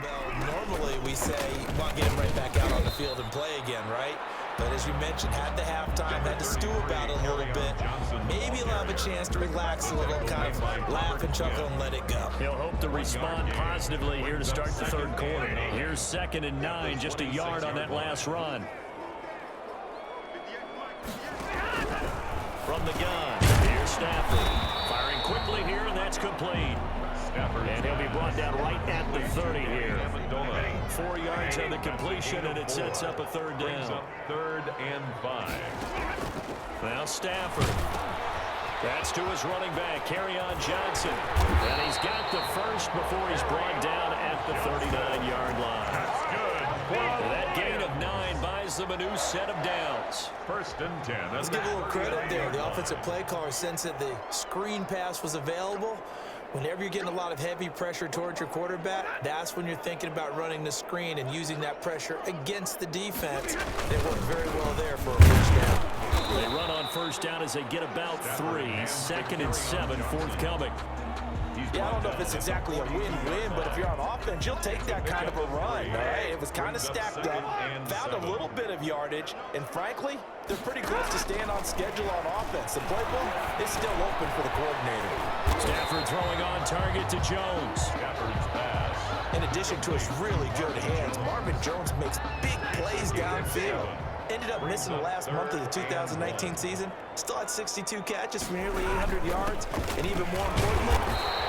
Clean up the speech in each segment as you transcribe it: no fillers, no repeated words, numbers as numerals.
Well, normally we say, well, get him right back out on the field and play again, right? But as you mentioned, at the halftime, had to stew about it a little bit. Maybe he'll have a chance to relax a little, kind of laugh and chuckle and let it go. He'll hope to respond positively here to start the third quarter. Here's 2nd and 9, just a yard on that last run. From the gun, here's Stafford. Firing quickly here, and that's complete. And he'll be brought down right at the 30 here. 4 yards on the completion, and it sets up a third down. 3rd and 5. Now Stafford. That's to his running back, Kerryon Johnson. And he's got the first before he's brought down at the 39-yard line. That's good. That gain of 9 buys them a new set of downs. 1st and 10. Let's give a little credit there. The offensive play caller sensed that the screen pass was available. Whenever you're getting a lot of heavy pressure towards your quarterback, that's when you're thinking about running the screen and using that pressure against the defense. They worked very well there for a first down. They run on first down as they get about 3. 2nd and 7 forthcoming. Yeah, I don't know if it's exactly a win-win, but if you're on offense, you'll take that kind of a run, all right? It was kind of stacked up, found a little bit of yardage, and frankly, they're pretty close to staying on schedule on offense. The playbook is still open for the coordinator. Stafford throwing on target to Jones. Stafford's pass. In addition to his really good hands, Marvin Jones makes big plays downfield. Ended up missing the last month of the 2019 season. Still had 62 catches for nearly 800 yards. And even more importantly,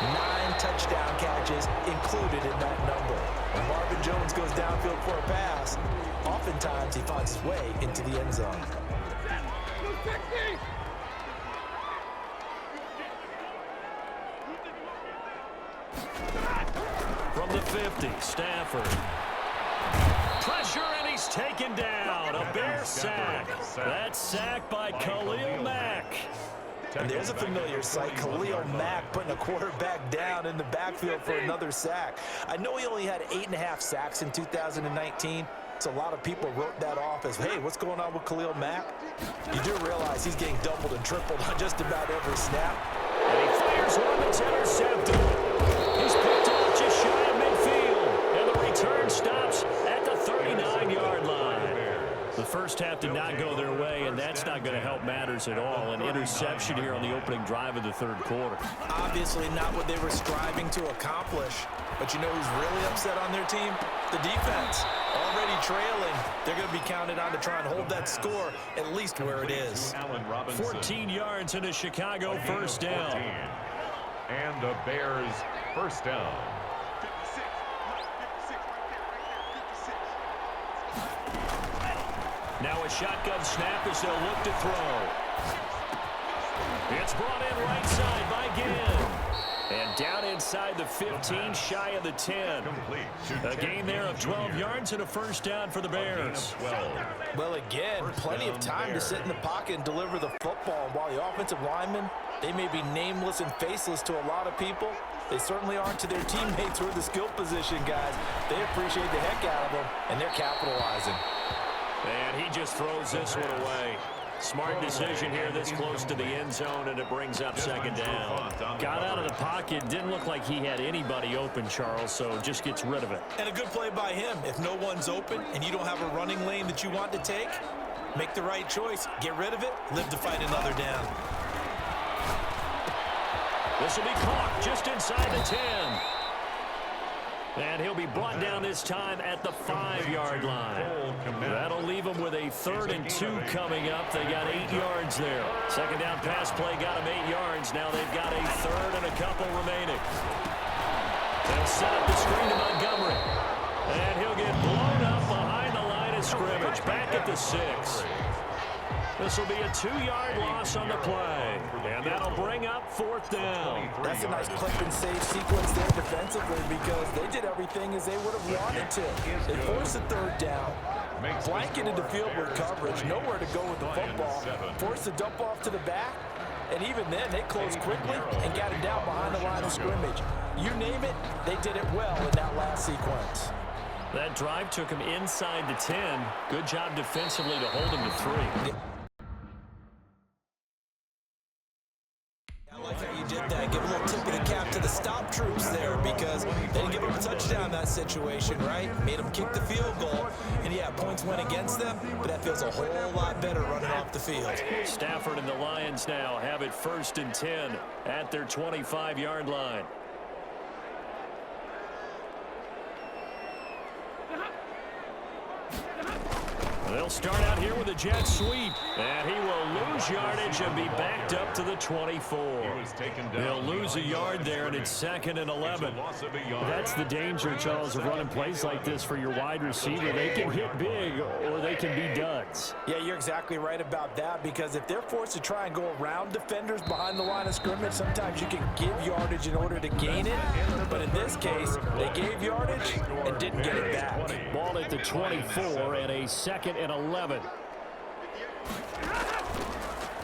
9 touchdown catches included in that number. When Marvin Jones goes downfield for a pass, oftentimes he finds his way into the end zone. From the 50, Stafford. Pressure, and he's taken down. A Bear sack. That's sacked by Khalil Mack. And there's a familiar sight, Khalil Mack putting a quarterback down in the backfield for another sack. I know he only had 8.5 sacks in 2019, so a lot of people wrote that off as, hey, what's going on with Khalil Mack? You do realize he's getting doubled and tripled on just about every snap. And he fires one that's intercepted. He's picked off just shy of midfield. And the return stops at the 39-yard line. The first half did not go their way, and that's not going to help matters at all. An interception here on the opening drive of the third quarter. Obviously not what they were striving to accomplish. But you know who's really upset on their team? The defense. Already trailing. They're going to be counted on to try and hold that score at least where it is. 14 yards into Chicago, first down. And the Bears first down. Now a shotgun snap as they'll look to throw. It's brought in right side by Ginn. And down inside the 15, shy of the 10. A gain there of 12 yards and a first down for the Bears. Well, again, plenty of time to sit in the pocket and deliver the football. While the offensive linemen, they may be nameless and faceless to a lot of people, they certainly aren't to their teammates who are the skill position guys. They appreciate the heck out of them, and they're capitalizing. And he just throws this one away. Smart decision here this close to the end zone, and it brings up second down. Got out of the pocket. Didn't look like he had anybody open, Charles, so just gets rid of it. And a good play by him. If no one's open and you don't have a running lane that you want to take, make the right choice. Get rid of it. Live to fight another down. This will be caught just inside the 10. And he'll be brought down this time at the 5-yard line. That'll leave them with a 3rd and 2 coming up. They got 8 yards there. Second down pass play got them 8 yards. Now they've got a 3rd and a couple remaining. They'll set up the screen to Montgomery. And he'll get blown up behind the line of scrimmage. Back at the 6. This will be a 2-yard loss on the play. And that'll bring up 4th down. That's a nice clip and save sequence there defensively because they did everything as they would have wanted to. They forced a 3rd down, blanketed the field with coverage, nowhere to go with the football, forced a dump off to the back, and even then they closed quickly and got it down behind the line of scrimmage. You name it, they did it well in that last sequence. That drive took him inside the 10. Good job defensively to hold him to 3. I like how you did that. Give a little tip of the cap to the stop troops there. better because they didn't give him a touchdown in that situation, right? Made him kick the field goal. And, yeah, points went against them, but that feels a whole lot better running off the field. Stafford and the Lions now have it 1st and 10 at their 25-yard line. They'll start out here with a jet sweep, and he will lose yardage and be backed up to the 24. He'll lose a yard there, and it's 2nd and 11. That's the danger, Charles, of running plays like this for your wide receiver. They can hit big, or they can be duds. Yeah, you're exactly right about that, because if they're forced to try and go around defenders behind the line of scrimmage, sometimes you can give yardage in order to gain it. But in this case, they gave yardage and didn't get it back. Ball at the 24 and a 2nd and 11.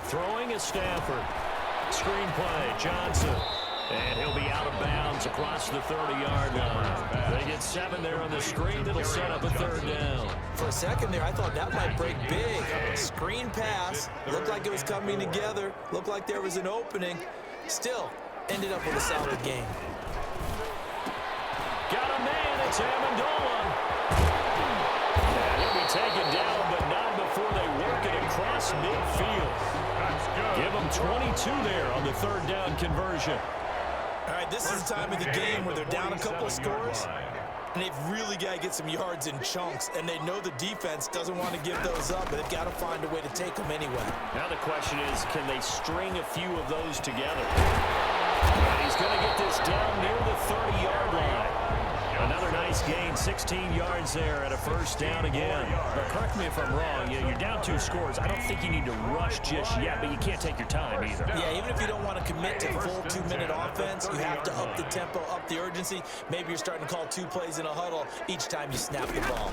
Throwing is Stafford. Screen play, Johnson. And he'll be out of bounds across the 30-yard line. They get 7 there on the screen. It'll set up a 3rd down. For a second there, I thought that might break big. Screen pass. Looked like it was coming together. Looked like there was an opening. Still, ended up with a solid game. Got a man. It's Amendola. And he'll be taken down, but not before they work it across midfield. Give them 22 there on the 3rd down conversion. All right, this is the time of the game where they're down a couple of scores, and they've really got to get some yards in chunks, and they know the defense doesn't want to give those up, but they've got to find a way to take them anyway. Now the question is, can they string a few of those together? And he's going to get this down near the 30-yard line. Another nice gain, 16 yards there and a 1st down again. But correct me if I'm wrong, you're down 2 scores. I don't think you need to rush just yet, but you can't take your time either. Yeah, even if you don't want to commit to full 2-minute offense, you have to up the tempo, up the urgency. Maybe you're starting to call 2 plays in a huddle each time you snap the ball.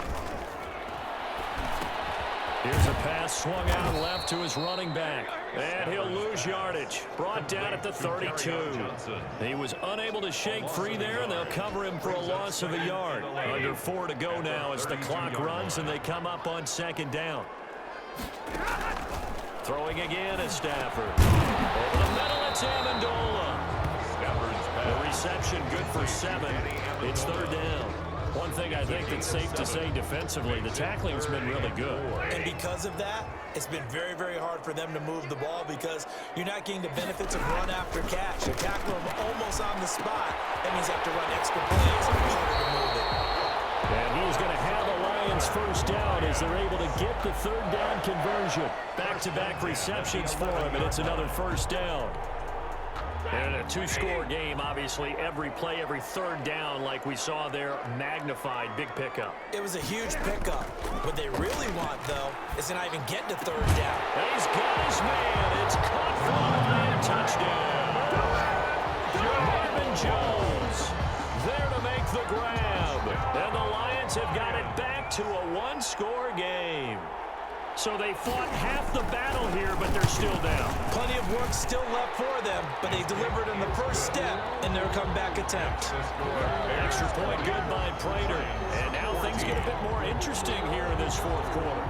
Here's a pass swung out left to his running back. And he'll lose yardage. Brought down at the 32. He was unable to shake free there, and they'll cover him for a loss of a yard. Under 4 to go now as the clock runs, and they come up on 2nd down. Throwing again is Stafford. Over the middle, it's Amendola. The reception good for 7. It's 3rd down. One thing I think that's safe to say defensively, the tackling's been really good. And because of that, it's been very, very hard for them to move the ball because you're not getting the benefits of run after catch. You tackle them almost on the spot. That means you have to run extra plays and it's harder to move it. And he's going to have the Lions 1st down as they're able to get the 3rd down conversion. Back-to-back receptions for him, and it's another 1st down. And a 2-score game, obviously, every play, every 3rd down, like we saw there, magnified, big pickup. It was a huge pickup. What they really want, though, is to not even get to 3rd down. And he's got his man. It's caught for a Lion touchdown. Marvin Jones there to make the grab. And the Lions have got it back to a 1-score game. So they fought half the battle here, but they're still down. Plenty of work still left for them, but they delivered in the first step in their comeback attempt. Extra point good by Prater. And now things get a bit more interesting here in this 4th quarter.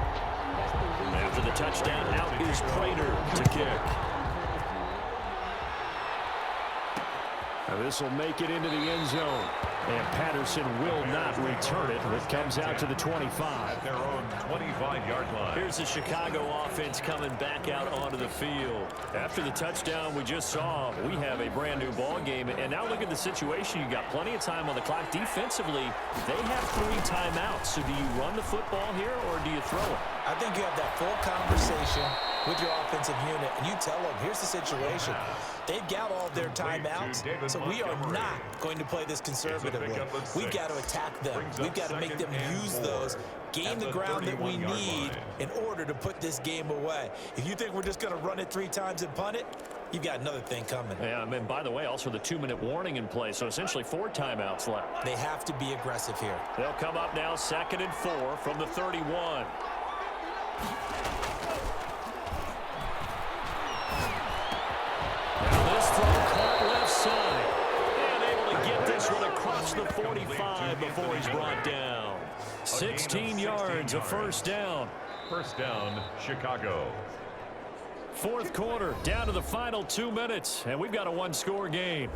After the touchdown, out is Prater to kick. Now this will make it into the end zone. And Patterson will not return it. It comes out to the 25. Their own 25-yard line. Here's the Chicago offense coming back out onto the field. After the touchdown we just saw, we have a brand new ball game. And now look at the situation. You got plenty of time on the clock. Defensively, they have 3 timeouts. So do you run the football here or do you throw it? I think you have that full conversation with your offensive unit, and you tell them, here's the situation. They've got all of their timeouts, so we are not going to play this conservatively. We've got to attack them. We've got to make them use those, gain the ground that we need in order to put this game away. If you think we're just going to run it 3 times and punt it, you've got another thing coming. Yeah, I mean, by the way, also the 2-minute warning in play, so essentially 4 timeouts left. They have to be aggressive here. They'll come up now 2nd and 4 from the 31. Now this throw caught left side. And able to get this one across the 45 before he's brought down. 16 yards, a 1st down. 1st down, Chicago. 4th quarter, down to the final 2 minutes, and we've got a 1-score game.